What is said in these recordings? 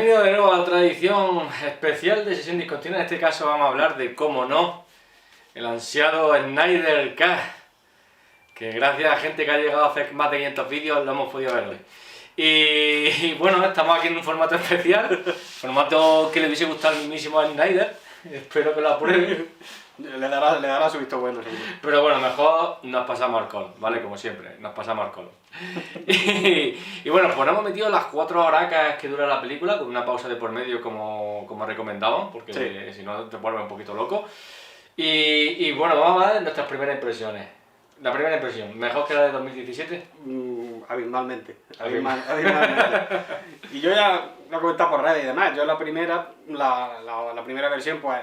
Bienvenido de nuevo a otra edición especial de Sesión Discontinua. En este caso vamos a hablar de, cómo no, el ansiado Snyder Cut, que gracias a gente que ha llegado a hacer más de 500 vídeos lo hemos podido ver hoy. Y bueno, estamos aquí en un formato especial, formato que le hubiese gustado al mismísimo Snyder. Espero que lo apruebe. Le dará su visto bueno, seguro. Pero bueno, mejor nos pasamos alcohol, ¿vale? Como siempre, nos pasamos alcohol. Y bueno, pues nos hemos metido las 4 horacas que dura la película, con una pausa de por medio como recomendamos, porque sí, si no te vuelve un poquito loco. Y bueno, vamos a ver nuestras primeras impresiones. La primera impresión, ¿mejor que la de 2017? Abismalmente. Y yo ya lo he comentado por redes y demás. Yo la primera versión, pues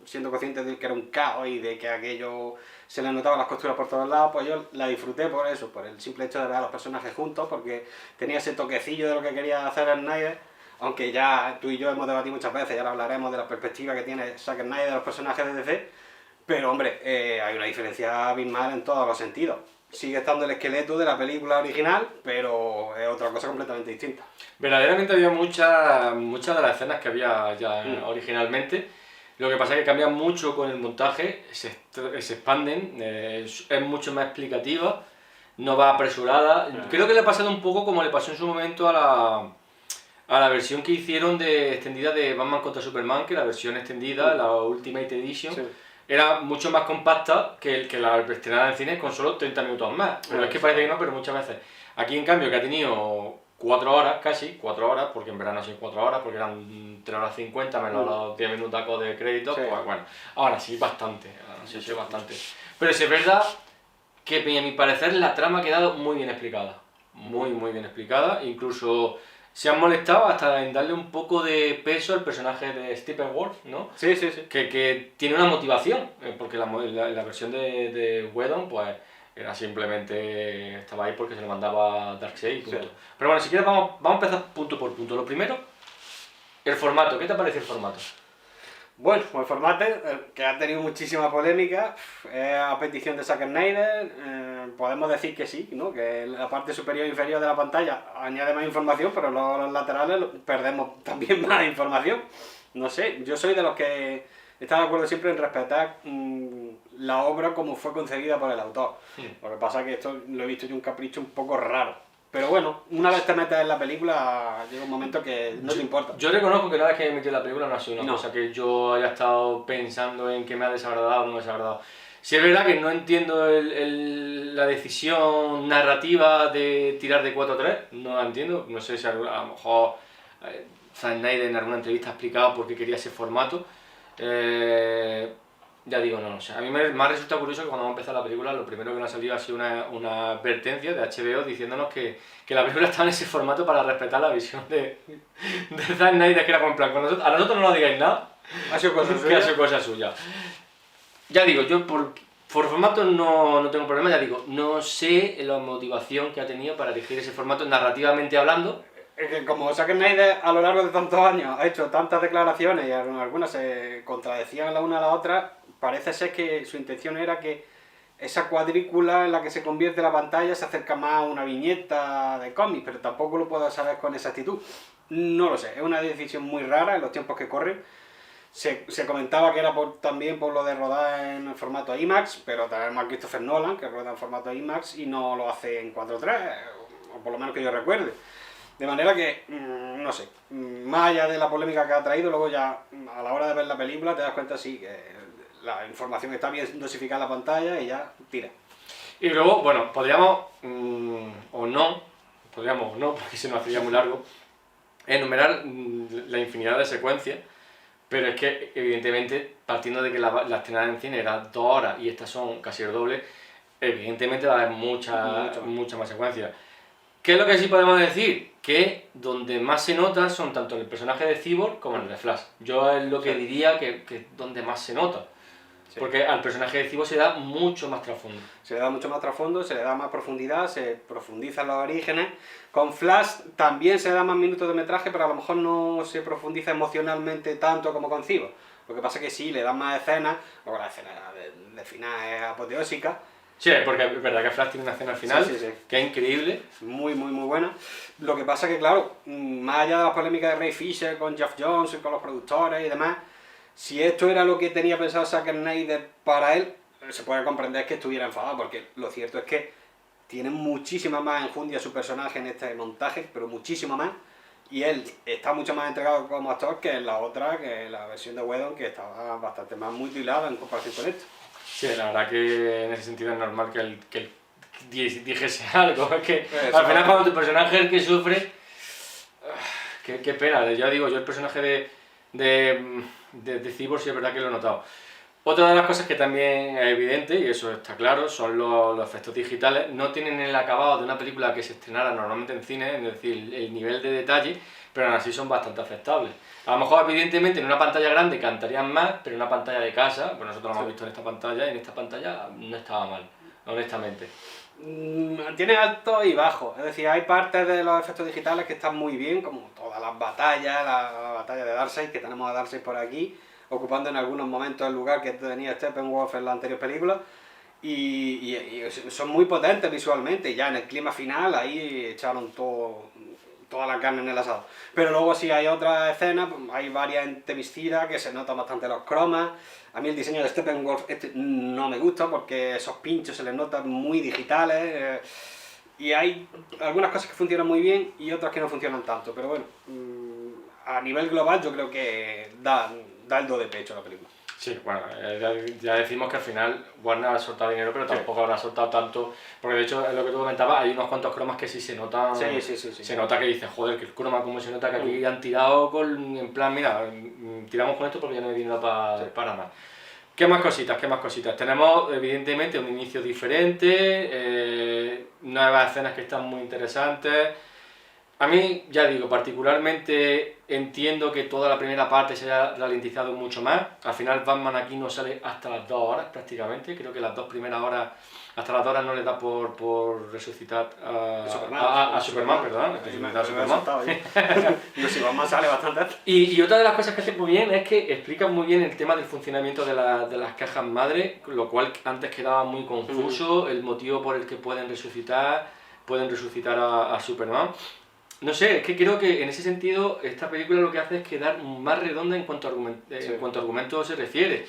siendo consciente de que era un caos y de que aquello se le notaban las costuras por todos lados, pues yo la disfruté por eso, por el simple hecho de ver a los personajes juntos, porque tenía ese toquecillo de lo que quería hacer Snyder. Aunque ya tú y yo hemos debatido muchas veces, ya hablaremos de la perspectiva que tiene Zack Snyder de los personajes de DC. Pero hombre, hay una diferencia abismal en todos los sentidos. Sigue estando el esqueleto de la película original, pero es otra cosa completamente distinta. Verdaderamente había muchas de las escenas que había ya originalmente. Lo que pasa es que cambian mucho con el montaje, se expanden, es mucho más explicativa, no va apresurada. Creo que le ha pasado un poco como le pasó en su momento a la versión que hicieron de extendida de Batman contra Superman, que la versión extendida, la Ultimate Edition. Sí. Era mucho más compacta que la estrenada en cine con solo 30 minutos más. Pero es que parece que no, pero muchas veces. Aquí en cambio, que ha tenido 4 horas, casi 4 horas, porque en verano son 4 horas, porque eran 3 horas 50 menos los 10 minutacos de crédito, sí. Pues bueno, ahora sí, bastante. Sí, bastante. Pero sí es verdad que a mi parecer la trama ha quedado muy bien explicada. Muy bien explicada, incluso se han molestado hasta en darle un poco de peso al personaje de Steppenwolf, ¿no? Sí. Que tiene una motivación, porque la versión de Whedon, pues, era simplemente, estaba ahí porque se lo mandaba Darkseid y punto. Sí. Pero bueno, si quieres vamos a empezar punto por punto. Lo primero, el formato. ¿Qué te parece el formato? Bueno, pues el formato, que ha tenido muchísima polémica, es a petición de Zack Snyder, podemos decir que sí, ¿no? Que la parte superior e inferior de la pantalla añade más información, pero los laterales perdemos también más información. No sé, yo soy de los que está de acuerdo siempre en respetar la obra como fue concebida por el autor. Lo que pasa es que esto lo he visto yo un capricho un poco raro. Pero bueno, una vez te metes en la película, llega un momento que no te importa. Yo reconozco que una vez que me metí en la película no ha sido una cosa que yo haya estado pensando en que me ha desagradado o no me ha desagradado. Sí es verdad que no entiendo la decisión narrativa de tirar de 4-3, no la entiendo. No sé si a lo mejor Zack Snyder en alguna entrevista ha explicado por qué quería ese formato. Ya digo, no sé. A mí me ha resultado curioso que cuando hemos empezado la película, lo primero que nos ha salido ha sido una advertencia de HBO diciéndonos que la película estaba en ese formato para respetar la visión de Zack Snyder, que era como en plan, a nosotros no nos digáis nada, ha sido cosa suya. Ya digo, yo por formato no tengo problema, ya digo, no sé la motivación que ha tenido para elegir ese formato narrativamente hablando. Es que como Zack Snyder a lo largo de tantos años ha hecho tantas declaraciones y algunas se contradecían la una a la otra, parece ser que su intención era que esa cuadrícula en la que se convierte la pantalla se acerca más a una viñeta de cómic, pero tampoco lo puedo saber con exactitud. No lo sé, es una decisión muy rara en los tiempos que corren. Se comentaba que era también por lo de rodar en formato IMAX, pero tenemos a Christopher Nolan, que rueda en formato IMAX y no lo hace en 4:3, o por lo menos que yo recuerde. De manera que, no sé, más allá de la polémica que ha traído, luego ya a la hora de ver la película te das cuenta sí que la información está bien dosificada en la pantalla y ya tira. Y luego, bueno, podríamos, o no, porque se nos hacía muy largo, enumerar la infinidad de secuencias, pero es que evidentemente, partiendo de que la estrenada en cine era 2 horas y estas son casi el doble, evidentemente va a haber mucha más secuencias. ¿Qué es lo que sí podemos decir? Que donde más se nota son tanto en el personaje de Cyborg como en el de Flash. Yo es lo que diría que donde más se nota. Sí. Porque al personaje de Cyborg se da mucho más trasfondo. Se le da mucho más trasfondo, se le da más profundidad, se profundiza en los orígenes. Con Flash también se da más minutos de metraje, pero a lo mejor no se profundiza emocionalmente tanto como con Cyborg. Lo que pasa es que sí, le dan más escenas, o la escena de final es apoteósica, Sí, porque es verdad que Flash tiene una escena al final que es increíble. Muy buena. Lo que pasa que, claro, más allá de las polémicas de Ray Fisher con Geoff Johns y con los productores y demás, si esto era lo que tenía pensado Zack Snyder para él, se puede comprender que estuviera enfadado, porque lo cierto es que tiene muchísima más enjundia su personaje en este montaje, pero muchísimo más, y él está mucho más entregado como actor que en la otra, que en la versión de Whedon, que estaba bastante más mutilada en comparación con esto. Sí, la verdad que en ese sentido es normal que él dijese algo, es que al final cuando tu personaje es el que sufre, qué pena, ya digo, yo el personaje de Cyborg sí es verdad que lo he notado. Otra de las cosas que también es evidente, y eso está claro, son los efectos digitales. No tienen el acabado de una película que se estrenara normalmente en cine, es decir, el nivel de detalle, pero aún así son bastante aceptables. A lo mejor, evidentemente, en una pantalla grande cantarían más, pero en una pantalla de casa, pues nosotros lo hemos visto en esta pantalla, y en esta pantalla no estaba mal, honestamente. Tiene alto y bajo, es decir, hay partes de los efectos digitales que están muy bien, como todas las batallas, la batalla de Darkseid, que tenemos a Darkseid por aquí, ocupando en algunos momentos el lugar que tenía Steppenwolf en la anterior película, y son muy potentes visualmente, y ya en el clima final ahí echaron toda la carne en el asado. Pero luego sí hay otras escenas, hay varias en Themyscira que se notan bastante los cromas. A mí el diseño de Steppenwolf no me gusta porque esos pinchos se les notan muy digitales, y hay algunas cosas que funcionan muy bien y otras que no funcionan tanto, pero bueno, a nivel global yo creo que da el do de pecho a la película. Sí, bueno, ya decimos que al final Warner ha soltado dinero, pero tampoco habrá soltado tanto, porque de hecho es lo que tú comentabas, hay unos cuantos cromas que sí se notan, se nota que dices, joder, que el croma como se nota que aquí han tirado en plan, mira, tiramos con esto porque ya no hay dinero para más. ¿Qué más cositas? Tenemos evidentemente un inicio diferente, nuevas escenas que están muy interesantes. A mí, ya digo, particularmente entiendo que toda la primera parte se haya ralentizado mucho más. Al final Batman aquí no sale hasta las 2 horas prácticamente. Creo que las 2 primeras horas, hasta las 2 horas no le da por resucitar a Superman, perdón. Si Batman sale bastante. Y otra de las cosas que hace muy bien es que explica muy bien el tema del funcionamiento de las cajas madre, lo cual antes quedaba muy confuso, el motivo por el que pueden resucitar a Superman. No sé, es que creo que en ese sentido esta película lo que hace es quedar más redonda en cuanto a argumento se refiere.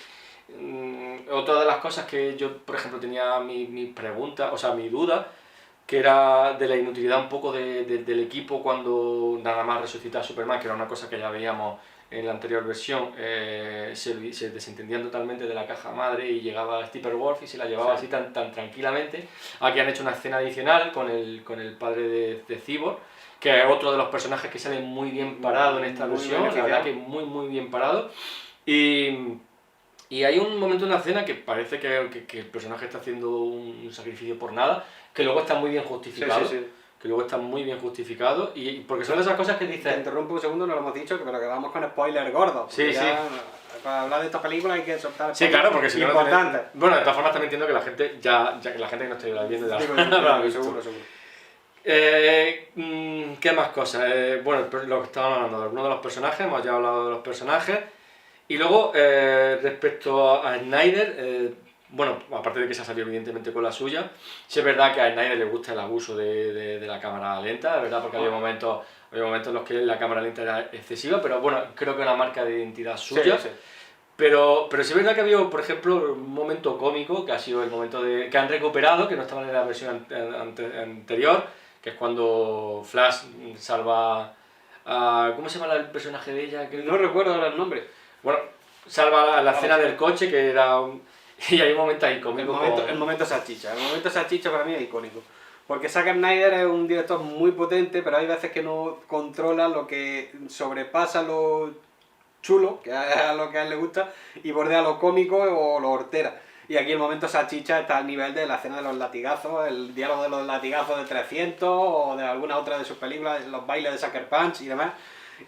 Otra de las cosas que yo, por ejemplo, tenía mi pregunta, o sea, mi duda, que era de la inutilidad un poco del equipo cuando nada más resucita a Superman, que era una cosa que ya veíamos en la anterior versión, se desentendían totalmente de la caja madre y llegaba Steppenwolf y se la llevaba así tan tranquilamente. Aquí han hecho una escena adicional con el padre de Cyborg, que es otro de los personajes que sale muy bien parado en esta versión, la verdad que muy bien parado. Y hay un momento en la escena que parece que el personaje está haciendo un sacrificio por nada, que luego está muy bien justificado. Que luego está muy bien justificado, y porque son esas cosas que dices... Te interrumpo un segundo, no lo hemos dicho, pero quedamos con spoilers gordos. Para hablar de esta película hay que soltar... Sí, claro, porque si no... Importante. Bueno, de todas formas también entiendo que la gente, la gente que no esté viendo ya... seguro. ¿Qué más cosas? Bueno, lo que estábamos hablando de algunos de los personajes, hemos ya hablado de los personajes. Y luego, respecto a Snyder, bueno, aparte de que se ha salido evidentemente con la suya, sí es verdad que a Snyder le gusta el abuso de la cámara lenta, es verdad, porque había momentos en los que la cámara lenta era excesiva, pero bueno, creo que es una marca de identidad suya. Pero sí es verdad que había, por ejemplo, un momento cómico, que ha sido el momento que han recuperado, que no estaba en la versión anterior, que es cuando Flash salva a... ¿Cómo se llama el personaje de ella? No recuerdo ahora el nombre. Bueno, salva la escena del coche, que era y hay un momento ahí cómico. El momento salchicha. El momento salchicha para mí es icónico. Porque Zack Snyder es un director muy potente, pero hay veces que no controla lo que sobrepasa lo chulo, que es a lo que a él le gusta, y bordea lo cómico o lo hortera. Y aquí el momento salchicha está al nivel de la escena de los latigazos, el diálogo de los latigazos de 300 o de alguna otra de sus películas, los bailes de Sucker Punch y demás.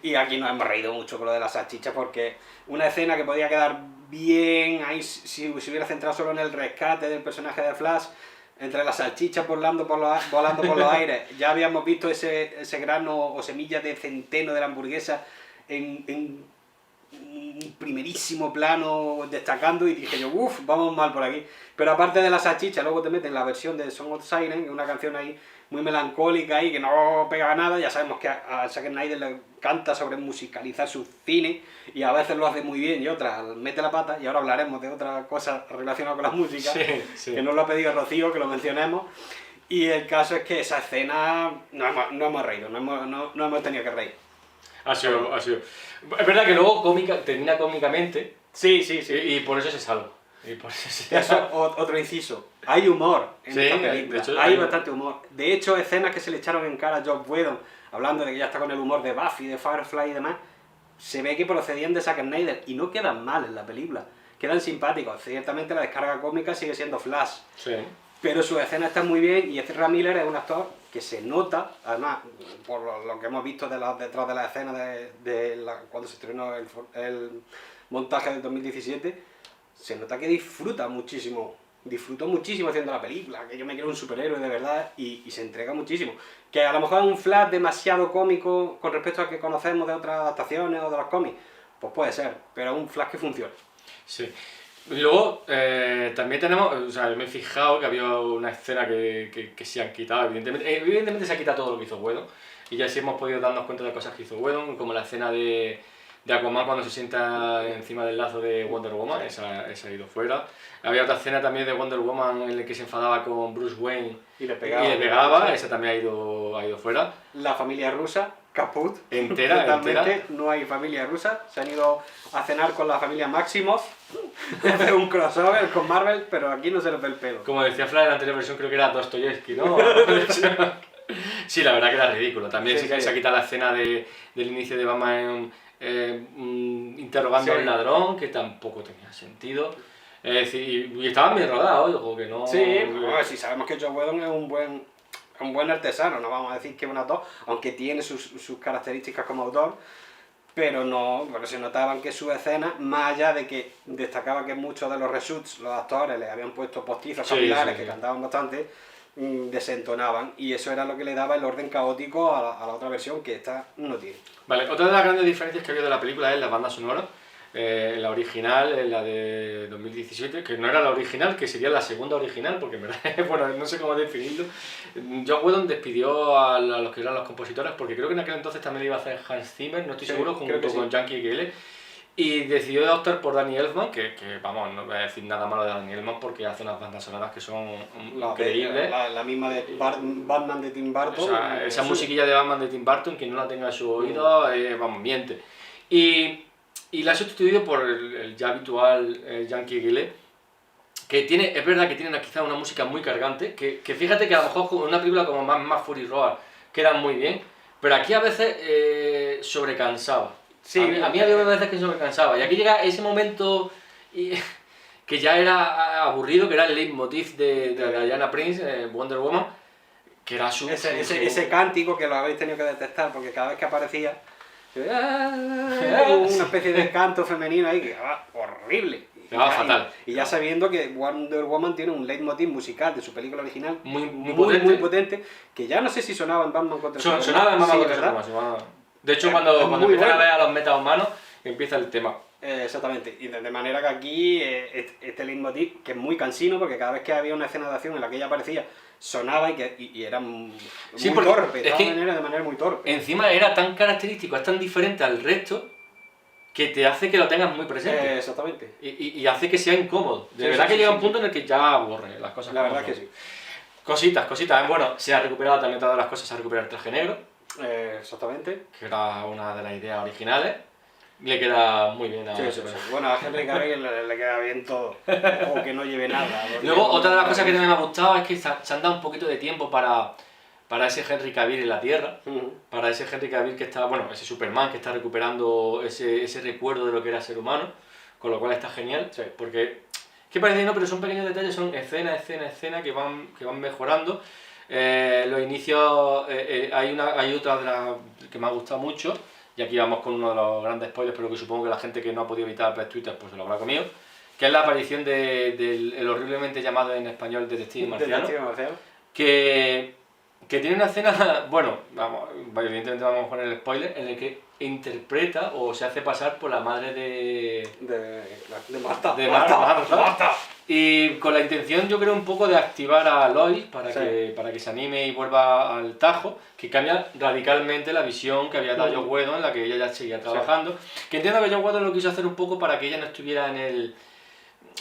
Y aquí nos hemos reído mucho con lo de la salchicha, porque una escena que podía quedar bien ahí si hubiera centrado solo en el rescate del personaje de Flash, entre las salchichas volando por los aires, ya habíamos visto ese grano o semilla de centeno de la hamburguesa en un primerísimo plano destacando y dije yo, uff, vamos mal por aquí. Pero aparte de la salchicha, luego te meten la versión de Song of Silence, una canción ahí muy melancólica y que no pega nada. Ya sabemos que a Zack Snyder le canta sobre musicalizar su cine y a veces lo hace muy bien y otras mete la pata. Y ahora hablaremos de otra cosa relacionada con la música, que nos lo ha pedido Rocío, que lo mencionemos. Y el caso es que esa escena no hemos reído, no hemos tenido que reír. Ha sido. Es verdad que luego termina cómicamente. Sí. Y por eso se salva. Eso, otro inciso. Hay humor en esta película. De hecho, hay bastante humor. De hecho, escenas que se le echaron en cara a Joss Whedon, hablando de que ya está con el humor de Buffy, de Firefly y demás, se ve que procedían de Zack Snyder y no quedan mal en la película. Quedan simpáticos. Ciertamente la descarga cómica sigue siendo Flash. Sí. Pero su escena está muy bien y Ezra Miller es un actor que se nota, además, por lo que hemos visto detrás de la escena cuando se estrenó el montaje del 2017, se nota que disfruta muchísimo. Disfrutó muchísimo haciendo la película, que yo me creo un superhéroe de verdad y se entrega muchísimo. Que a lo mejor es un Flash demasiado cómico con respecto al que conocemos de otras adaptaciones o de los cómics, pues puede ser, pero es un Flash que funciona. Sí. Luego, también tenemos, o sea, me he fijado que había una escena que se han quitado, evidentemente se ha quitado todo lo que hizo Whedon, y ya sí hemos podido darnos cuenta de cosas que hizo Whedon, como la escena de Aquaman cuando se sienta encima del lazo de Wonder Woman, esa ha ido fuera. Había otra escena también de Wonder Woman en la que se enfadaba con Bruce Wayne y le pegaba, esa también ha ido fuera. La familia rusa, caput, entera. No hay familia rusa, se han ido a cenar con la familia Maximoff, hacer un crossover con Marvel, pero aquí no se les ve el pelo. Como decía Fla en la anterior versión, creo que era Dostoyevsky, ¿no? Sí, la verdad que era ridículo. También se ha quitado la escena del inicio de Batman interrogando al ladrón, que tampoco tenía sentido. Es decir, y estaban bien rodados, ojo, que no... Sí, si sabemos que Joss Whedon es un buen artesano, no vamos a decir que es un autor, aunque tiene sus características como autor, pero no, porque se notaban que sus escenas, más allá de que destacaba que muchos de los reshoots, los actores les habían puesto postizos capilares que cantaban bastante, desentonaban, y eso era lo que le daba el orden caótico a la otra versión, que esta no tiene. Vale, otra de las grandes diferencias que había de la película es la banda sonora. La original, la de 2017, que no era la original, que sería la segunda original, porque en verdad, bueno, no sé cómo definirlo. Joss Whedon despidió a los que eran los compositores, porque creo que en aquel entonces también iba a hacer Hans Zimmer, no estoy seguro, junto con Yankee Gale, y decidió optar por Danny Elfman, que vamos, no voy a decir nada malo de Danny Elfman porque hace unas bandas sonoras que son increíbles. La misma de Batman de Tim Burton. O sea, esa musiquilla de Batman de Tim Burton, quien no la tenga en su oído, vamos, miente. Y la ha sustituido por el ya habitual Yankee Gale, que tiene, es verdad que tiene quizá una música muy cargante, que fíjate que a lo mejor con una película como Mad Fury Road queda muy bien, pero aquí a veces sobrecansaba. Sí, a mí había veces que sobrecansaba, y aquí llega ese momento que ya era aburrido, que era el leitmotiv de Diana Prince, Wonder Woman, que era ese cántico que lo habéis tenido que detectar, porque cada vez que aparecía una especie de canto femenino ahí que era horrible. Fatal. Y ya sabiendo que Wonder Woman tiene un leitmotiv musical de su película original muy potente, que ya no sé si sonaba en Batman contra Superman. Sonaba en Batman contra Superman. De hecho, cuando empiezan a ver a los metahumanos, empieza el tema. Exactamente, y de manera que aquí este leitmotiv, que es muy cansino, porque cada vez que había una escena de acción en la que ella aparecía, sonaba y era muy torpe, de manera muy torpe. Encima era tan característico, es tan diferente al resto, que te hace que lo tengas muy presente. Exactamente. Y hace que sea incómodo. De verdad que llega un punto en el que ya aburre las cosas. La verdad que sí. Cositas. Bueno, se ha recuperado también todas las cosas, se ha recuperado el traje negro. Exactamente. Que era una de las ideas originales. Le queda muy bien a Bueno, a Henry Cavill le queda bien todo. O que no lleve nada. Luego, otra de las cosas que también me ha gustado es que se han dado un poquito de tiempo para ese Henry Cavill en la Tierra, para ese Henry Cavill que está, bueno, ese Superman que está recuperando ese recuerdo de lo que era ser humano, con lo cual está genial, porque, ¿qué parece? No, pero son pequeños detalles, son escena que van mejorando. Los inicios, hay otra de las que me ha gustado mucho, y aquí vamos con uno de los grandes spoilers, pero que supongo que la gente que no ha podido evitar ver Twitter pues se lo habrá comido, que es la aparición del horriblemente llamado en español Detective Marciano, que tiene una escena, bueno, evidentemente vamos a poner el spoiler, en el que interpreta o se hace pasar por la madre De Marta. de Marta. Y con la intención, yo creo, un poco de activar a Lois para que se anime y vuelva al tajo, que cambia radicalmente la visión que había dado Joss Whedon, en la que ella ya seguía trabajando. Que entiendo que Joss Whedon lo quiso hacer un poco para que ella no estuviera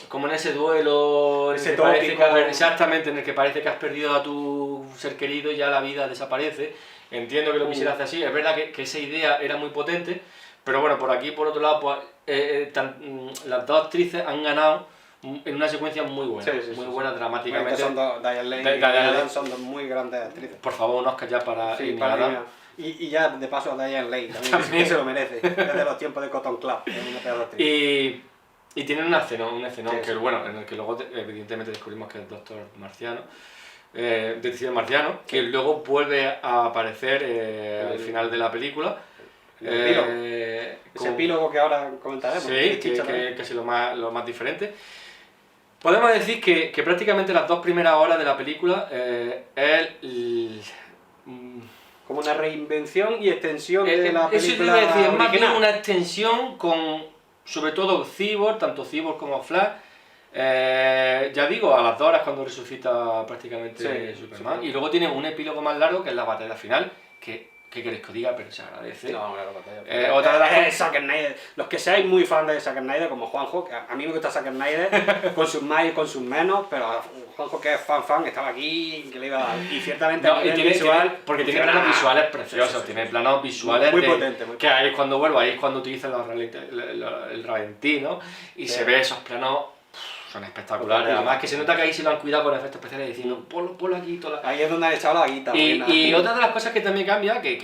como en ese duelo, Ese tópico. exactamente, en el que parece que has perdido a tu ser querido y ya la vida desaparece. Entiendo que lo quisiera hacer así, es verdad que esa idea era muy potente, pero bueno, por aquí, por otro lado, pues, las dos actrices han ganado en una secuencia muy buena, muy buena dramáticamente. Son Diane Lane y Adam son dos muy grandes actrices. Por favor, un Oscar ya para Adam. Y ya, de paso, a Diane Lane, también se lo merece, desde los tiempos de Cotton Club, es una pedazo de actriz. Y tienen un escenón que bueno, en el que luego evidentemente descubrimos que es Doctor Marciano, Detective Marciano, que luego vuelve a aparecer al final de la película. Ese epílogo que ahora comentaremos. Sí, que es casi lo más diferente. Podemos decir que prácticamente las 2 primeras horas de la película es como una reinvención y extensión de la película. Eso te iba a decir, es más bien una extensión con, sobre todo, Cyborg, tanto Cyborg como Flash. Ya digo, a las 2 horas cuando resucita prácticamente Superman. Y luego tiene un epílogo más largo que es la batalla final, que ¿qué queréis que os diga? Pero se agradece. No, la batalla. Otra de las Zack Snyder. Los que seáis muy fans de Zack Snyder, como Juanjo, que a mí me gusta Zack Snyder, con sus más y con sus menos, pero Juanjo, que es fan, estaba aquí, que le iba a dar. Y ciertamente porque tiene planos visuales preciosos, tiene planos visuales muy potentes. Que ahí es cuando vuelvo, ahí es cuando utilizan el ralentí, ¿no? Y se ve esos planos. Son espectaculares, además que se nota que ahí se lo han cuidado con efectos especiales diciendo ponlo aquí, ahí es donde han echado la guita. Y otra de las cosas que también cambia, que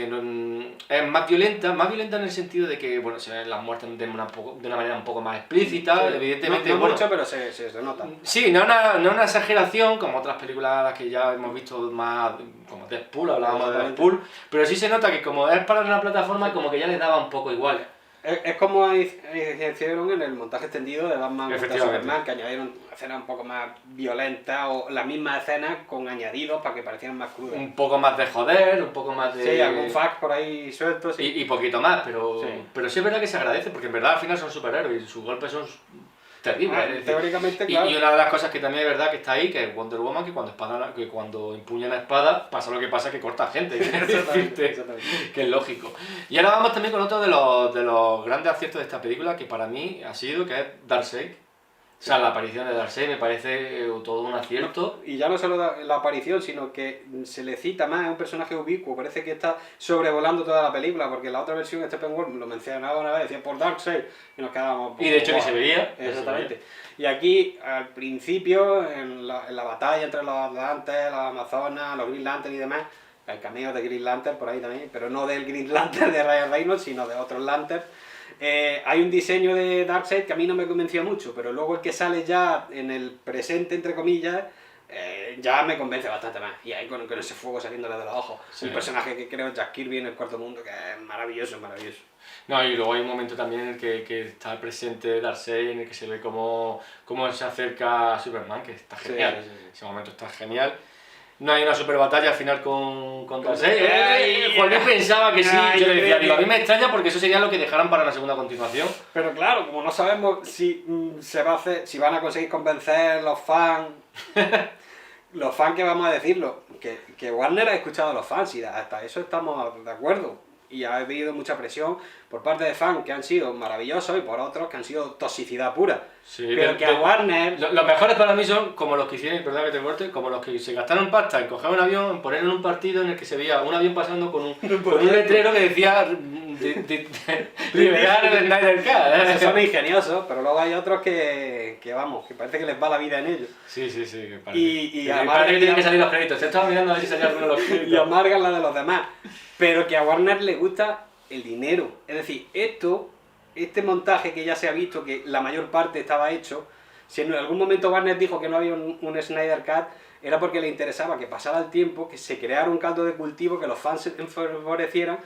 es más violenta en el sentido de que bueno, se ven las muertes de una manera un poco más explícita, evidentemente. No mucho, pero se nota. Sí, no una exageración como otras películas que ya hemos visto más, como Deadpool, hablábamos de Deadpool, pero sí se nota que como es para una plataforma, como que ya les daba un poco igual. Es como hicieron en el montaje extendido de Batman contra Superman, que añadieron escenas un poco más violentas o las mismas escenas con añadidos para que parecieran más crudas. Un poco más de joder, un poco más de... Sí, algún fact por ahí suelto, sí. Y poquito más, pero sí es verdad que se agradece, porque en verdad al final son superhéroes y sus golpes son terribles. Teóricamente, claro. Y una de las cosas que también es verdad que está ahí, que es Wonder Woman, que cuando empuña la espada, pasa lo que pasa, que corta gente. Exactamente. Que es lógico. Y ahora vamos también con otro de los grandes aciertos de esta película, que para mí ha sido, que es Darkseid. O sea, la aparición de Darkseid me parece todo un acierto. Y ya no solo la aparición, sino que se le cita más, es un personaje ubicuo, parece que está sobrevolando toda la película, porque en la otra versión Steppenwolf lo mencionaba una vez, decía por Darkseid, y nos quedábamos... Y de hecho ni se veía. Exactamente. Y aquí, al principio, en la batalla entre los Atlantes, las Amazonas, los Green Lantern y demás, hay cameos de Green Lantern por ahí también, pero no del Green Lantern de Ryan Reynolds, sino de otros Lanterns. Hay un diseño de Darkseid que a mí no me convencía mucho, pero luego el que sale ya en el presente, entre comillas, ya me convence bastante más. Y ahí con ese fuego saliéndole de los ojos. Sí. Un personaje que creo Jack Kirby en el Cuarto Mundo, que es maravilloso. No, y luego hay un momento también en el que está presente Darkseid, en el que se ve cómo se acerca a Superman, que está genial. Sí. Ese momento está genial. No hay una super batalla al final con Darkseid. Juan Luis pensaba que sí, yo le decía, a mí me extraña porque eso sería lo que dejaran para una segunda continuación. Pero claro, como no sabemos si si van a conseguir convencer los fans, los fans que vamos a decirlo, que Warner ha escuchado a los fans y hasta eso estamos de acuerdo. Y ha habido mucha presión por parte de fans que han sido maravillosos y por otros que han sido toxicidad pura. Sí, pero que a Warner... Los mejores para mí son como los que hicieron, perdón que te corte, como los que se gastaron pasta en coger un avión, en poner en un partido en el que se veía un avión pasando con un letrero que decía liberar el Snyder Cut. Esos son ingeniosos, pero luego hay otros que vamos, que parece que les va la vida en ellos. Sí, que parece. Y parece que tienen que salir los créditos. Te estaba mirando a ver si salía alguno de los créditos. Y amargan la de los demás. Pero que a Warner le gusta el dinero. Es decir, este montaje que ya se ha visto, que la mayor parte estaba hecho, si en algún momento Warner dijo que no había un Snyder Cut, era porque le interesaba que pasara el tiempo, que se creara un caldo de cultivo, que los fans se enfavoreciera,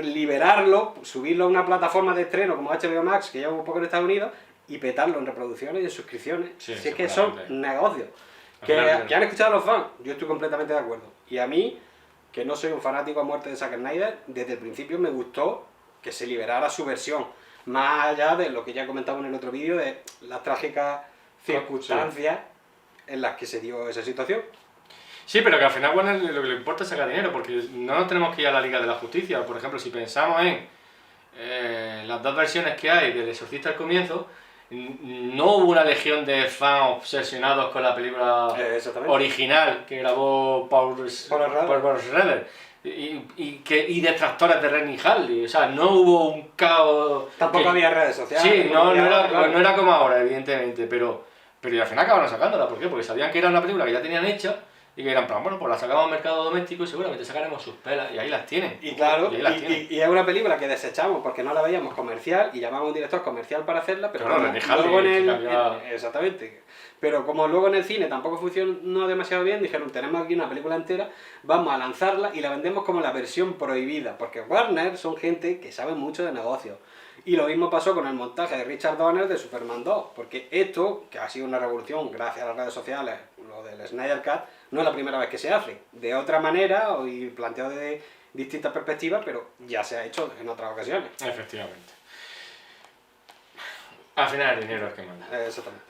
liberarlo, subirlo a una plataforma de estreno como HBO Max, que lleva un poco en Estados Unidos, y petarlo en reproducciones y en suscripciones. Sí, si es que son negocios. Que han escuchado a los fans, yo estoy completamente de acuerdo. Y a mí, que no soy un fanático a muerte de Zack Snyder, desde el principio me gustó que se liberara su versión, más allá de lo que ya comentaba en el otro vídeo, de las trágicas circunstancias en las que se dio esa situación. Sí, pero que al final Warner lo que le importa es sacar dinero, porque no nos tenemos que ir a la Liga de la Justicia. Por ejemplo, si pensamos en las dos versiones que hay del Exorcista al comienzo, no hubo una legión de fans obsesionados con la película original que grabó Paul Schrader y detractores de Renny Harlin. O sea, no hubo un caos. Tampoco había redes sociales. Sí, no era como ahora, evidentemente, pero al final acabaron sacándola. ¿Por qué? Porque sabían que era una película que ya tenían hecha. Y que eran, bueno, pues la sacamos al mercado doméstico y seguramente sacaremos sus pelas, y ahí las tienen. Y claro, y es una película que desechamos porque no la veíamos comercial y llamamos a un director comercial para hacerla, pero claro, luego exactamente. Pero como luego en el cine tampoco funcionó demasiado bien, dijeron, tenemos aquí una película entera, vamos a lanzarla y la vendemos como la versión prohibida, porque Warner son gente que sabe mucho de negocios. Y lo mismo pasó con el montaje de Richard Donner de Superman 2, porque esto, que ha sido una revolución gracias a las redes sociales, lo del Snyder Cut, no es la primera vez que se hace. De otra manera, y planteado de distintas perspectivas, pero ya se ha hecho en otras ocasiones. Efectivamente. Al final el dinero es que manda. Exactamente.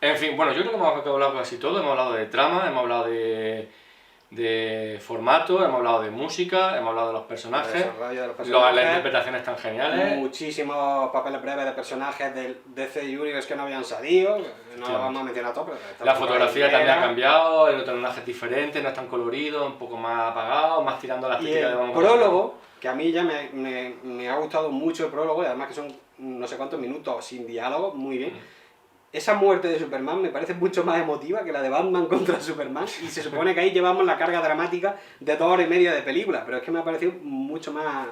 En fin, bueno, yo creo que hemos hablado casi todo. Hemos hablado de trama, hemos hablado de formato, hemos hablado de música, hemos hablado de los personajes, las interpretaciones tan geniales. Muchísimos papeles breves de personajes del DC Universe que no habían salido, no lo vamos a mencionar todo, pero la fotografía también ha cambiado, el personaje es diferente, no es tan colorido, un poco más apagado, más tirando a la estética de el prólogo, que a mí ya me ha gustado mucho el prólogo, y además que son no sé cuántos minutos sin diálogo, muy bien. Esa muerte de Superman me parece mucho más emotiva que la de Batman contra Superman, y se supone que ahí llevamos la carga dramática de 2 horas y media de película, pero es que me ha parecido mucho más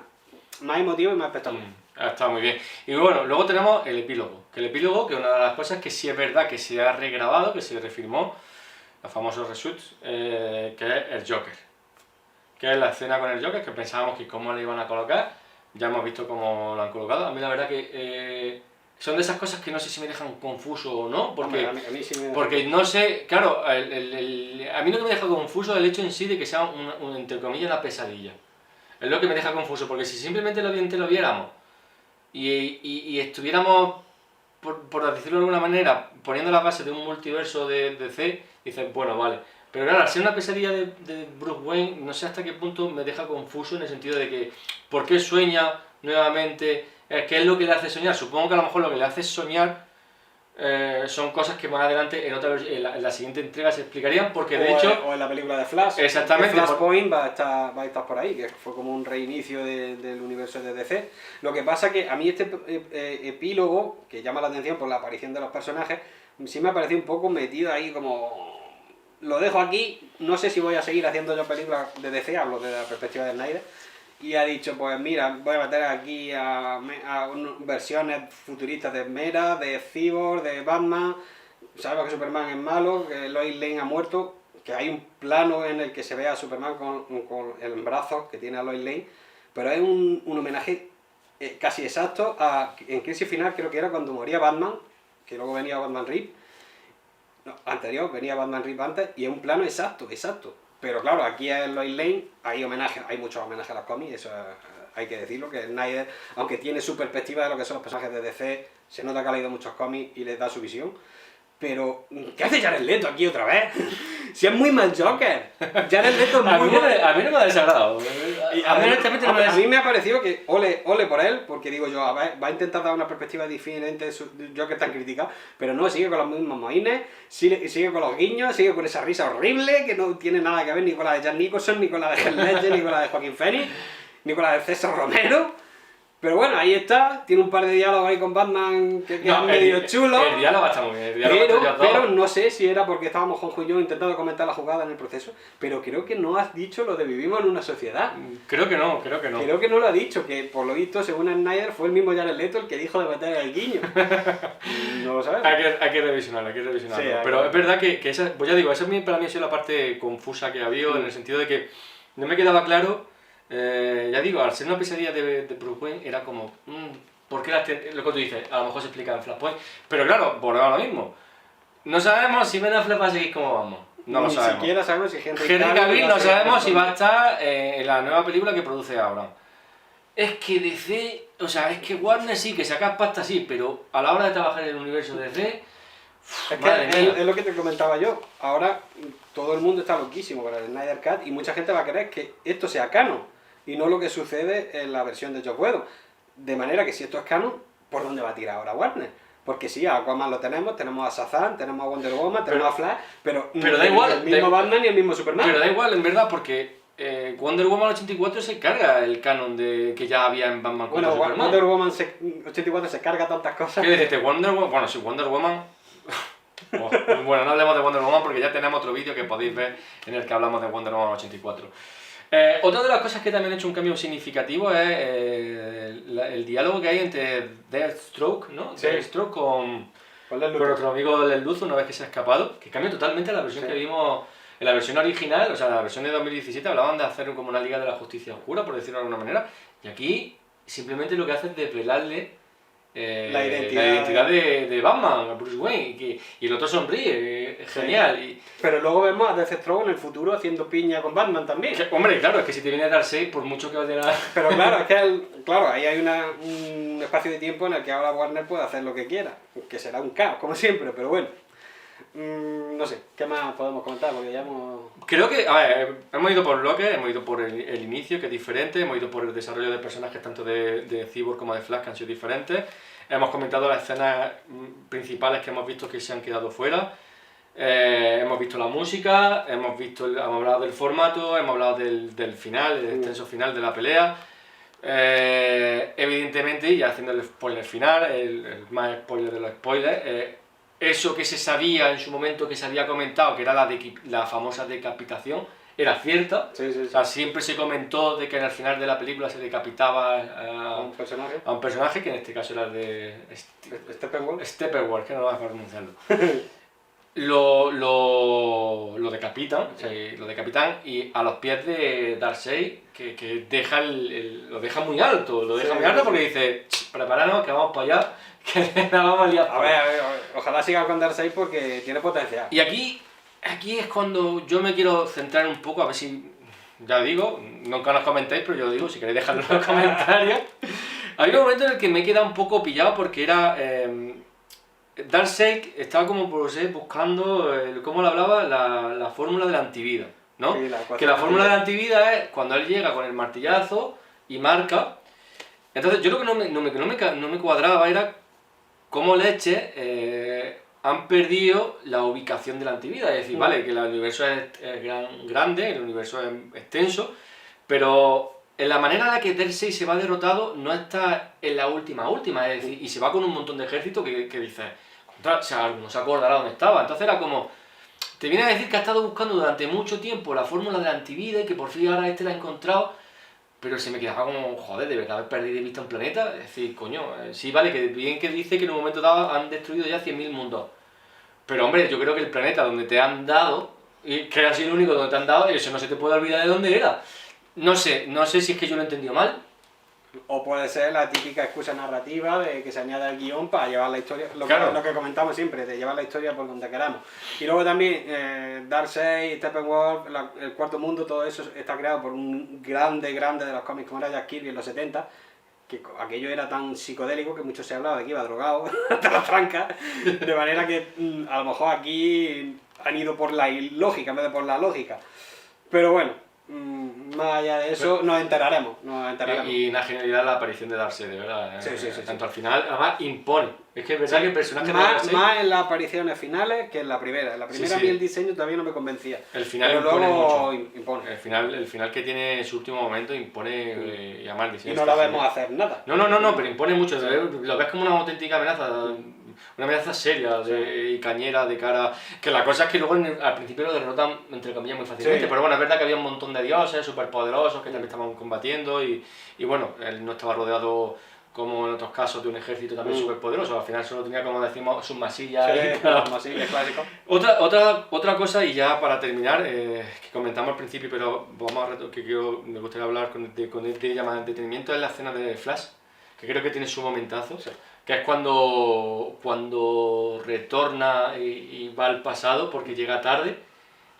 emotivo y más espectacular. Está muy bien. Y bueno, luego tenemos el epílogo, que una de las cosas que sí es verdad que se ha regrabado, que se refirmó, los famosos reshoots, que es el Joker. Que es la escena con el Joker, que pensábamos que cómo le iban a colocar, ya hemos visto cómo lo han colocado. A mí la verdad que son de esas cosas que no sé si me dejan confuso o no, porque, a mí sí me porque no sé, claro, a mí lo que me deja confuso es el hecho en sí de que sea entre comillas una pesadilla. Es lo que me deja confuso, porque si simplemente lo viéramos y estuviéramos, por decirlo de alguna manera, poniendo la base de un multiverso de DC, dices, bueno, vale. Pero claro, al ser una pesadilla de Bruce Wayne, no sé hasta qué punto me deja confuso en el sentido de que, ¿por qué sueña nuevamente? ¿Qué es lo que le hace soñar? Supongo que a lo mejor lo que le hace soñar son cosas que más adelante en la siguiente entrega se explicarían, porque de hecho... O en la película de Flash. Exactamente. Flashpoint va a estar por ahí, que fue como un reinicio del universo de DC. Lo que pasa que a mí este epílogo, que llama la atención por la aparición de los personajes, sí me ha parecido un poco metido ahí como... Lo dejo aquí, no sé si voy a seguir haciendo yo películas de DC, hablo de la perspectiva de Snyder, y ha dicho, pues mira, voy a meter aquí a versiones futuristas de Mera, de Cyborg, de Batman, sabemos que Superman es malo, que Lois Lane ha muerto, que hay un plano en el que se ve a Superman con el brazo que tiene a Lois Lane, pero es un homenaje casi exacto en Crisis Final, creo que era cuando moría Batman, que luego venía Batman Rip, anterior, venía Batman Rip antes, y es un plano exacto. Pero claro, aquí en Lois Lane hay muchos homenajes a los cómics, eso hay que decirlo, que Snyder, aunque tiene su perspectiva de lo que son los personajes de DC, se nota que ha leído muchos cómics y les da su visión. Pero, ¿qué hace Jared Leto aquí otra vez? Si es muy mal Joker. Jared Leto es muy mal. A mí no me ha desagradado. A mí me ha parecido que ole por él, porque digo yo, a ver, va a intentar dar una perspectiva diferente de su Joker tan criticado, pero no, sigue con los mismos mohines, sigue con los guiños, sigue con esa risa horrible que no tiene nada que ver ni con la de Jack Nicholson, ni con la de Heath Ledger, ni con la de Joaquin Phoenix, ni con la de César Romero. Pero bueno, ahí está, tiene un par de diálogos ahí con Batman que quedan medio chulos. El diálogo está muy bien, pero no sé si era porque estábamos Juanjo y yo intentando comentar la jugada en el proceso, pero creo que no has dicho lo de vivimos en una sociedad. Creo que no. Creo que no lo ha dicho, que por lo visto, según Snyder, fue el mismo Jared Leto el que dijo de meter el guiño. No lo sabes. Hay que revisionarlo. Sí, pero es verdad que esa, pues ya digo, esa para mí ha sido la parte confusa que ha habido, en el sentido de que no me quedaba claro. Ya digo, al ser una pesadilla de Bruce Wayne era como, ¿por qué lo que tú dices? A lo mejor se explica en Flashpoint, pero claro, volvemos a lo mismo. No sabemos si Ben Affleck va a seguir como vamos. No lo sabemos. Ni siquiera sabemos si Henry Cavill no sabemos si va a estar en la nueva película que produce ahora. Es que DC O sea, es que Warner sí, que sacas pasta sí, pero a la hora de trabajar en el universo de DC, Es madre que mía. es lo que te comentaba yo. Ahora todo el mundo está loquísimo con el Snyder Cut y mucha gente va a querer que esto sea canon y no lo que sucede en la versión de Joss Whedon. De manera que si esto es canon, ¿por dónde va a tirar ahora Warner? Porque sí, a Aquaman lo tenemos a Shazam, tenemos a Wonder Woman, tenemos a Flash, pero da igual, ni el mismo Batman ni el mismo Superman. Pero da igual, en verdad, porque Wonder Woman 84 se carga el canon de que ya había en Batman contra Bueno, Superman. Wonder Woman 84 se carga tantas cosas. ¿Qué decirte? Wonder Woman, bueno, sí, Wonder Woman... Oh, bueno, no hablemos de Wonder Woman porque ya tenemos otro vídeo que podéis ver en el que hablamos de Wonder Woman 84. Otra de las cosas que también ha hecho un cambio significativo es el diálogo que hay entre Deathstroke, ¿no? Sí. Deathstroke con Lex Luthor. nuestro amigo Lex Luthor una vez que se ha escapado, que cambia totalmente la versión Sí. que vimos en la versión original, o sea, la versión de 2017 hablaban de hacer como una Liga de la Justicia Oscura, por decirlo de alguna manera, y aquí simplemente lo que hace es desvelarle La identidad de Batman, a Bruce Wayne, y el otro sonríe, es genial. Y, Pero luego vemos a Deathstroke en el futuro haciendo piña con Batman también. hombre, claro, es que si te viene a dar 6, por mucho que vaya a... Pero claro, es que claro, ahí hay un espacio de tiempo en el que ahora Warner puede hacer lo que quiera, que será un caos, como siempre, pero bueno. No sé, ¿qué más podemos comentar? Porque ya hemos... Creo que, a ver, hemos ido por bloques, hemos ido por el inicio, que es diferente, hemos ido por el desarrollo de personajes tanto de Cyborg como de Flash, que han sido diferentes. Hemos comentado las escenas principales que hemos visto que se han quedado fuera. Hemos visto la música, hemos hablado del formato, hemos hablado del final, del extenso final de la pelea. Evidentemente, y haciendo el spoiler final, el más spoiler de los spoilers, eso que se sabía en su momento, que se había comentado, que era la famosa decapitación, era cierta. Sí, sí, O sí. sea, siempre se comentó de que al final de la película se decapitaba Un personaje. a un personaje, que en este caso era el de Steppenwolf. Steppenwolf, que no vas a pronunciarlo. Lo decapitan, o sea, lo decapitan y a los pies de Darkseid, que deja lo deja muy alto, porque dice, preparanos que vamos para allá, que la vamos a liar. A ver, ojalá siga con Darkseid porque tiene potencial. Y aquí es cuando yo me quiero centrar un poco, a ver si, ya digo, nunca nos comentéis, pero yo lo digo, si queréis dejarlo en los comentarios. Hay un momento en el que me he quedado un poco pillado porque era... Darkseid estaba como buscando, ¿cómo lo hablaba? La fórmula de la antivida, ¿no? Sí, Que la fórmula de la antivida es cuando él llega con el martillazo y marca. Entonces yo lo que no me cuadraba era cómo leche han perdido la ubicación de la antivida. Es decir, vale, que el universo es grande, el universo es extenso, pero en la manera en la que Darkseid se va derrotado no está en la última, es decir, y se va con un montón de ejército que dice, o sea, no se acordará dónde estaba. Entonces era como, te viene a decir que ha estado buscando durante mucho tiempo la fórmula de la antivida y que por fin ahora la ha encontrado, pero se me quedaba como, joder, de verdad haber perdido de vista un planeta. Es decir, coño, sí, vale, que bien que dice que en un momento dado han destruido ya 100.000 mundos. Pero hombre, yo creo que el planeta donde te han dado, y que ha sido el único donde te han dado, eso no se te puede olvidar de dónde era. No sé si es que yo lo he entendido mal. O puede ser la típica excusa narrativa de que se añade al guión para llevar la historia, Claro. lo que comentamos siempre, de llevar la historia por donde queramos. Y luego también Darkseid, Steppenwolf, el Cuarto Mundo, todo eso está creado por un grande de los cómics como era Jack Kirby en los 70, que aquello era tan psicodélico que mucho se hablaba de que iba drogado hasta las trancas, de manera que a lo mejor aquí han ido por la ilógica en vez de por la lógica. Pero bueno, más allá de eso nos enteraremos. Y una genialidad la aparición de Darkseid, de verdad. Sí. Tanto al final, además impone. Es que es verdad que el personaje de Darkseid... Más en las apariciones finales que en la primera. En la primera a mí el diseño todavía no me convencía. El final pero impone luego mucho. impone. El final que tiene en su último momento impone y además el diseño Y no está la vemos genial. hacer nada. No, pero impone mucho. Lo ves como una auténtica amenaza. Una amenaza seria y cañera de cara... Que la cosa es que luego al principio lo derrotan, entre comillas, muy fácilmente. Sí. Pero bueno, es verdad que había un montón de dioses superpoderosos que también estaban combatiendo y bueno, él no estaba rodeado como en otros casos de un ejército también superpoderoso. Al final solo tenía, como decimos, sus masillas. Sí, claro, así, es clásico. Otra cosa, y ya para terminar, que comentamos al principio, pero me gustaría hablar con más detenimiento, es la escena de Flash, que creo que tiene su momentazo. Sí. Que es cuando retorna y va al pasado porque llega tarde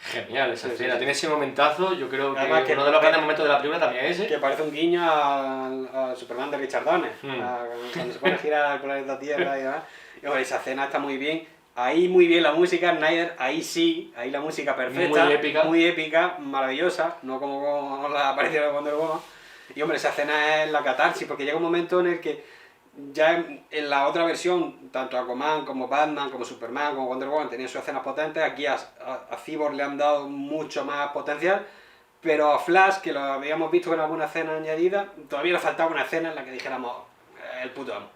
genial esa Sí, escena. sí. Tiene ese momentazo, yo creo que Además que- uno de los grandes momentos de la película también es ese. Que parece un guiño al Superman de Richard Donner, cuando se pone a girar el planeta Tierra y demás. Y hombre, esa escena está muy bien. Ahí muy bien la música, Snyder, ahí sí, ahí la música perfecta. Muy épica, maravillosa, no como la aparición de Wonder Woman. Y hombre, esa escena es la catarsis, porque llega un momento en el que ya en la otra versión, tanto Aquaman como Batman, como Superman, como Wonder Woman tenían sus escenas potentes, aquí a Cyborg le han dado mucho más potencial, pero a Flash, que lo habíamos visto en alguna escena añadida, todavía le faltaba una escena en la que dijéramos el puto amo.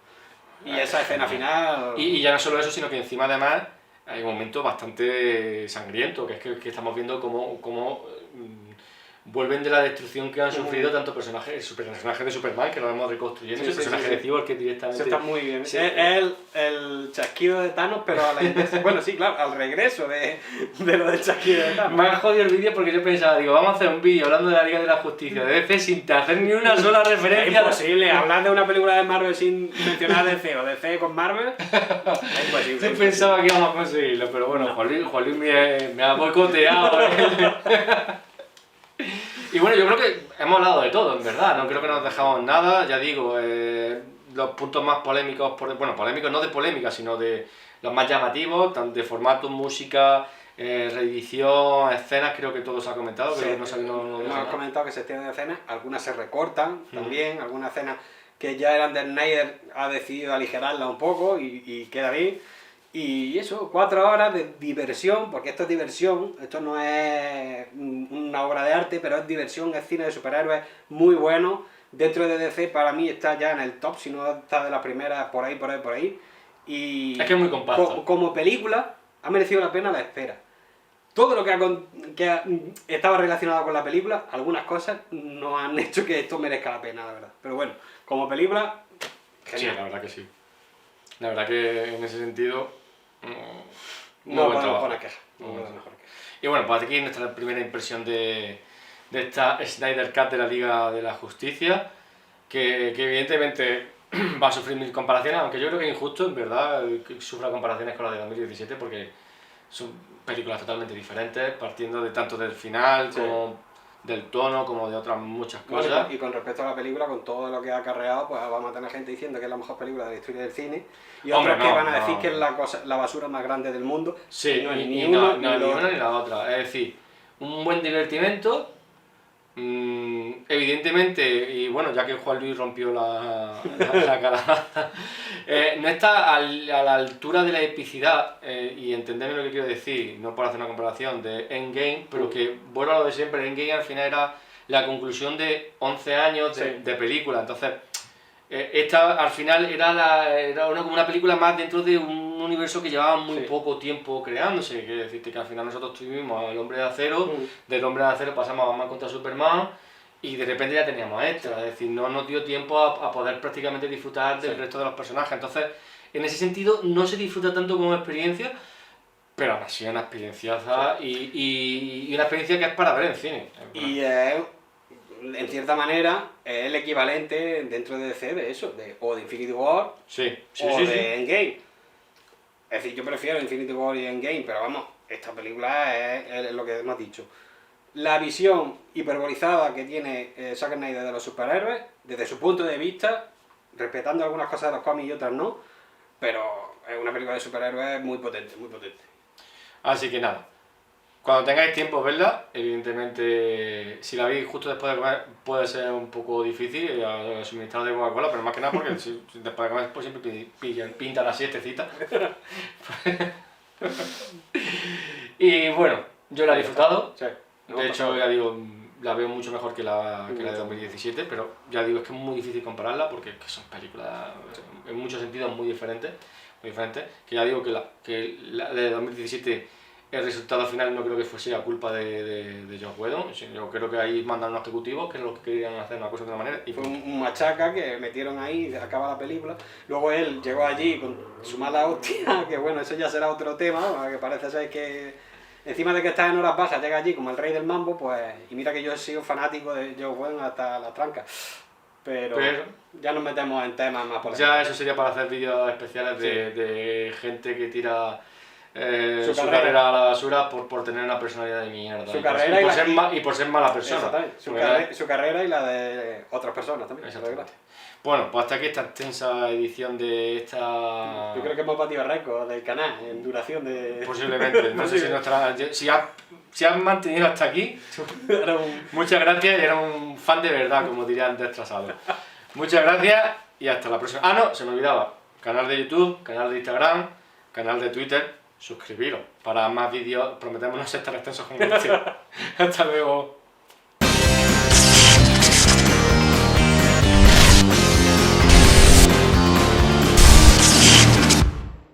Y esa escena final... Y ya no solo eso, sino que encima además hay un momento bastante sangriento, que es que estamos viendo cómo vuelven de la destrucción que han sufrido tanto personajes de Superman, que lo vemos reconstruyendo, ese personaje de Cyborg que directamente... Eso está muy bien. Sí. Es el chasquido de Thanos, pero a la inversa. Bueno, sí, claro, al regreso de lo del chasquido de Thanos. Me ha jodido el vídeo porque yo pensaba, digo, vamos a hacer un vídeo hablando de la Liga de la Justicia, de DC, sin hacer ni una sola referencia. Es imposible, hablar de una película de Marvel sin mencionar DC o DC con Marvel. Es imposible. Yo pensaba que íbamos a conseguirlo, pero bueno, no. Juan Luis me ha boicoteado. Y bueno, yo creo que hemos hablado de todo, en verdad, no creo que nos dejamos nada, ya digo, los puntos más polémicos, bueno, polémicos no de polémica, sino de los más llamativos, tanto de formato, música, reedición, escenas, creo que todo se ha comentado, Sí, pero no sé, no hemos comentado que se tienen escenas, algunas se recortan también, algunas escenas que ya eran de Snyder ha decidido aligerarla un poco y queda bien. Y eso, 4 horas de diversión, porque esto es diversión, esto no es una obra de arte, pero es diversión, es cine de superhéroes muy bueno. Dentro de DC para mí está ya en el top, si no está de las primeras por ahí. Y es que es muy compacto. Como película ha merecido la pena la espera. Todo lo que estaba relacionado con la película, algunas cosas no han hecho que esto merezca la pena, la verdad. Pero bueno, como película, genial. Sí, la verdad que sí. La verdad que en ese sentido... No podemos poner queja. Y bueno, pues aquí nuestra primera impresión de esta Snyder Cut de la Liga de la Justicia, que evidentemente va a sufrir mil comparaciones, aunque yo creo que es injusto, en verdad, que sufra comparaciones con la de 2017, porque son películas totalmente diferentes, partiendo de tanto del final como del tono, como de otras muchas cosas. Bueno, y con respecto a la película, con todo lo que ha acarreado, pues vamos a tener gente diciendo que es la mejor película de la historia del cine, y otros que van a decir que es la basura más grande del mundo. Sí, no es ni una ni la otra. Es decir, un buen divertimento, evidentemente, y bueno, ya que Juan Luis rompió la calabaza, no está a la altura de la epicidad, y entendedme lo que quiero decir, no por hacer una comparación, de Endgame, pero que vuelvo a lo de siempre, Endgame al final era la conclusión de 11 años de película, entonces esta al final era como una película más dentro de un universo que llevaba muy poco tiempo creándose, quiere decirte que al final nosotros tuvimos al Hombre de Acero, del Hombre de Acero pasamos a Batman contra Superman, y de repente ya teníamos extra, es decir, no nos dio tiempo a poder prácticamente disfrutar del resto de los personajes, entonces en ese sentido no se disfruta tanto como experiencia, pero aún así es una experienciaza y una experiencia que es para ver en cine. Y en cierta manera es el equivalente dentro de DC de eso, o de Infinity War o de Endgame. Es decir, yo prefiero Infinity War y Endgame, pero vamos, esta película es lo que hemos dicho. La visión hiperbolizada que tiene Zack Snyder de los superhéroes, desde su punto de vista, respetando algunas cosas de los cómics y otras no, pero es una película de superhéroes muy potente, muy potente. Así que nada, cuando tengáis tiempo verla, evidentemente, si la veis justo después de comer, puede ser un poco difícil a suministrar de Coca-Cola, pero más que nada porque si después de comer pues siempre pintan la siestecita. Y bueno, yo la he disfrutado. Sí. De hecho, ya digo, la veo mucho mejor que la de 2017, pero ya digo, es que es muy difícil compararla porque es que son películas en muchos sentidos muy diferentes, que ya digo que la de 2017, el resultado final no creo que fuese a culpa de Joss Whedon, yo creo que ahí mandan unos ejecutivos que es lo que querían hacer una cosa de otra manera. Y fue un machaca que metieron ahí y acaba la película. Luego él llegó allí con su mala hostia, que bueno, eso ya será otro tema, que parece ser que encima de que está en horas bajas, llega allí como el rey del mambo, pues, y mira que yo he sido fanático de Joss Whedon hasta la tranca. Pero ya nos metemos en temas más polémicos. Ya eso sería para hacer vídeos especiales de gente que tira su carrera a la basura por tener una personalidad de mierda. Su carrera y por ser mala persona. Exactamente. Su carrera y la de otras personas también. Exactamente. Bueno, pues hasta aquí esta extensa edición de esta... Yo creo que hemos batido récord del canal en duración de... Posiblemente. No sé si has mantenido hasta aquí, muchas gracias y era un fan de verdad, como dirían destrasados. Muchas gracias y hasta la próxima. Ah, no, se me olvidaba. Canal de YouTube, canal de Instagram, canal de Twitter. Suscribiros para más vídeos. Prometemos no ser tan extensos como este. Hasta luego.